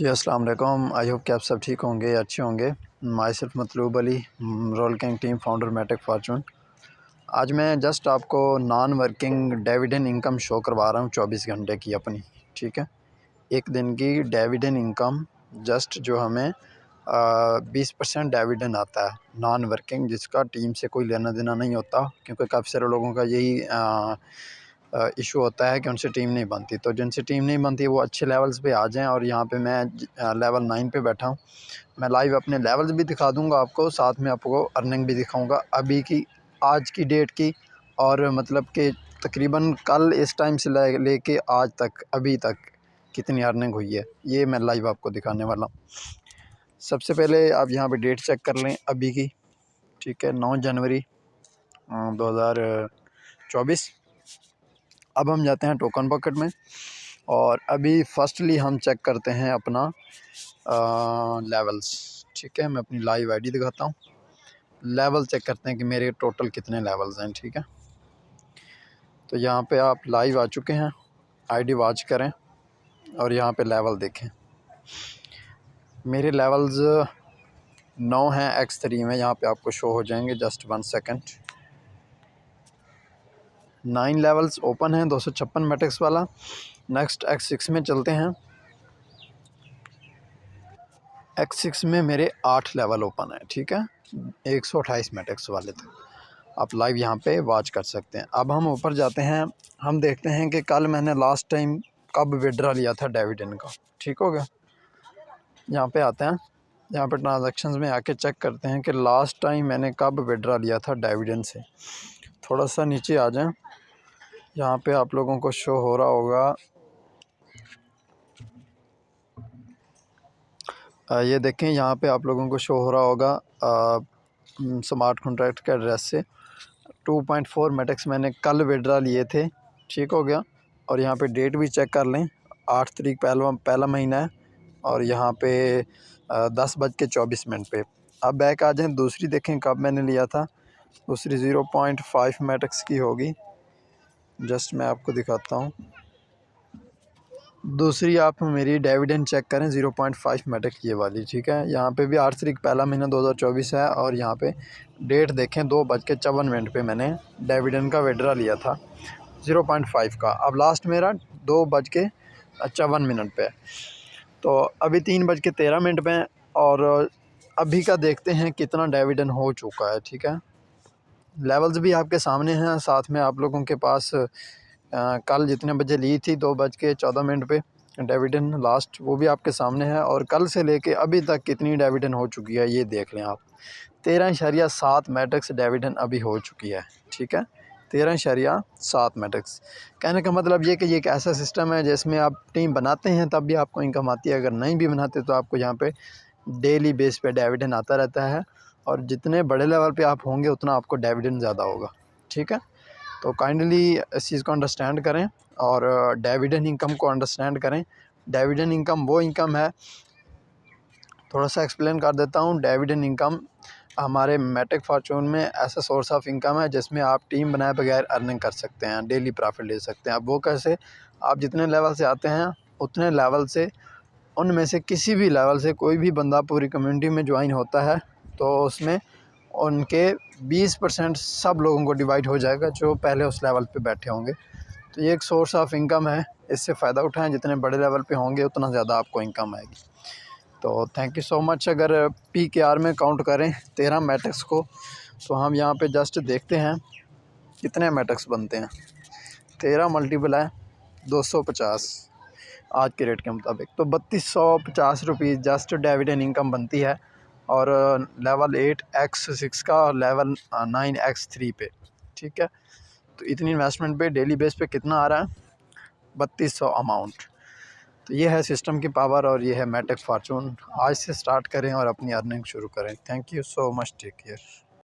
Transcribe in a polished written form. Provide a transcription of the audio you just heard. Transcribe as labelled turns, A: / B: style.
A: जी अस्सलाम वालेकुम। I hope कि आप सब ठीक होंगे, अच्छे होंगे। Myself Matloob Ali, rolling team founder मैटेक फॉर्चून। आज मैं जस्ट आपको non working dividend income show करवा रहा हूँ 24 घंटे की अपनी, ठीक है। एक दिन की डिविडेंड इनकम जस्ट जो हमें 20% डिविडेंड आता है नॉन वर्किंग, जिसका टीम से कोई लेना देना नहीं होता, क्योंकि काफ़ी सारे लोगों का यही इशू होता है कि उनसे टीम नहीं बनती। तो जिनसे टीम नहीं बनती वो अच्छे लेवल्स पे आ जाएं। और यहाँ पे मैं लेवल 9 पे बैठा हूँ। मैं लाइव अपने लेवल्स भी दिखा दूँगा आपको, साथ में आपको अर्निंग भी दिखाऊँगा अभी की, आज की डेट की, और मतलब कि तकरीबन कल इस टाइम से लेके आज तक अभी तक कितनी अर्निंग हुई है, ये मैं लाइव आपको दिखाने वाला हूँ। सबसे पहले आप यहाँ पे डेट चेक कर लें अभी की, ठीक है, 9 जनवरी 2024। अब हम जाते हैं टोकन बकेट में, और अभी फर्स्टली हम चेक करते हैं अपना लेवल्स, ठीक है। मैं अपनी लाइव आईडी दिखाता हूँ, लेवल चेक करते हैं कि मेरे टोटल कितने लेवल्स हैं, ठीक है। तो यहाँ पे आप लाइव आ चुके हैं, आईडी वॉच करें और यहाँ पे लेवल देखें। मेरे लेवल्स 9 हैं X3 में, यहाँ पे आपको शो हो जाएंगे, जस्ट 1 सेकंड। 9 लेवल्स ओपन हैं, 256 मैट्रिक्स वाला। नेक्स्ट X6 में चलते हैं। X6 में मेरे 8 लेवल ओपन है, ठीक है, 128 मैट्रिक्स वाले थे। आप लाइव यहाँ पे वॉच कर सकते हैं। अब हम ऊपर जाते हैं, हम देखते हैं कि कल मैंने लास्ट टाइम कब विड्रा लिया था डिविडेंड का, ठीक हो गया। यहाँ पे आते हैं, यहाँ पे ट्रांजैक्शंस में आके चेक करते हैं कि लास्ट टाइम मैंने कब विड्रा लिया था डिविडेंड से। थोड़ा सा नीचे आ जाएं, यहाँ पे आप लोगों को शो हो रहा होगा, ये देखें, यहाँ पे आप लोगों को शो हो रहा होगा स्मार्ट कॉन्ट्रैक्ट के एड्रेस से 2.4 मैट्रिक्स मैंने कल विड्रा लिए थे, ठीक हो गया। और यहाँ पे डेट भी चेक कर लें, 8 तारीख पहला महीना है, और यहाँ पे 10:24 पे। अब बैक आ जाएं, दूसरी देखें कब मैंने लिया था। दूसरी 0.5 मैट्रिक्स की होगी, जस्ट मैं आपको दिखाता हूँ। दूसरी आप मेरी डिविडेंड चेक करें, 0.5 मैट्रिक ये वाली, ठीक है। यहाँ पे भी 8 तारीख पहला महीना 2024 है, और यहाँ पे डेट देखें, 2:54 पे मैंने डिविडेंड का विड्रा लिया था 0.5 का। अब लास्ट मेरा 2:54 पे है, तो अभी 3:13 पे है, और अभी का देखते हैं कितना डिविडेंड हो चुका है, ठीक है। लेवल्स भी आपके सामने हैं, साथ में आप लोगों के पास कल जितने बजे ली थी 2:14 पे डिविडेंड लास्ट, वो भी आपके सामने है। और कल से लेके अभी तक कितनी डिविडेंड हो चुकी है ये देख लें आप। 13.7 मैट्रिक्स डिविडेंड अभी हो चुकी है, ठीक है, 13.7 मैट्रिक्स। कहने का मतलब ये कि ये एक ऐसा सिस्टम है जिसमें आप टीम बनाते हैं तब भी आपको इनकम आती है, अगर नहीं भी बनाते तो आपको यहाँ पे डेली बेस पे डिविडेंड आता रहता है। और जितने बड़े लेवल पे आप होंगे उतना आपको डिविडेंड ज़्यादा होगा, ठीक है। तो काइंडली इस चीज़ को अंडरस्टैंड करें और डिविडेंड इनकम को अंडरस्टैंड करें। डिविडेंड इनकम वो इनकम है, थोड़ा सा एक्सप्लेन कर देता हूँ। डिविडेंड इनकम हमारे मैटेक फॉर्चून में ऐसा सोर्स ऑफ इनकम है जिसमें आप टीम बनाए बगैर अर्निंग कर सकते हैं, डेली प्रॉफिट ले सकते हैं। अब वो कैसे, आप जितने लेवल से आते हैं उतने लेवल से, उनमें से किसी भी लेवल से कोई भी बंदा पूरी कम्युनिटी में ज्वाइन होता है तो उसमें उनके 20% सब लोगों को डिवाइड हो जाएगा जो पहले उस लेवल पे बैठे होंगे। तो ये एक सोर्स ऑफ इनकम है, इससे फ़ायदा उठाएं। जितने बड़े लेवल पे होंगे उतना ज़्यादा आपको इनकम आएगी। तो थैंक यू सो मच। अगर PKR में काउंट करें 13 मैट्रिक्स को, तो हम यहाँ पे जस्ट देखते हैं कितने मैट्रिक्स बनते हैं। 13 मल्टीपल है 250 आज के रेट के मुताबिक, तो 3250 रुपीज़ जस्ट डिविडेंड इनकम बनती है। और लेवल 8 X6 का और लेवल 9 X3 पे, ठीक है। तो इतनी इन्वेस्टमेंट पे डेली बेस पे कितना आ रहा है, 3200 अमाउंट। तो ये है सिस्टम की पावर, और ये है मैटेक फॉर्चून। आज से स्टार्ट करें और अपनी अर्निंग शुरू करें। Thank you so much, take care.